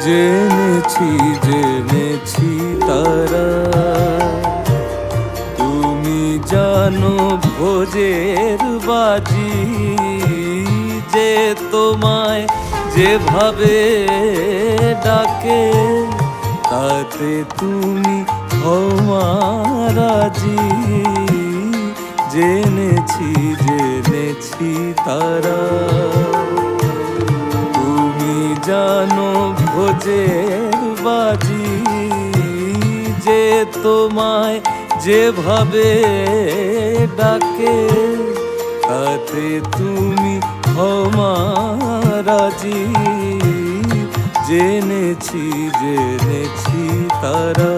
জেনেছি জেনেছি তারা তুমি জানো ভোজের বাজি, যে তোমায় যেভাবে ডাকে তাতে তুমি রাজি। জেনেছি জেনেছি তারা তুমি জানো ভোজের বাজি, যে তোমায় যেভাবে ডাকে তাতে তুমি রাজি। জেনেছি জেনেছি তারা।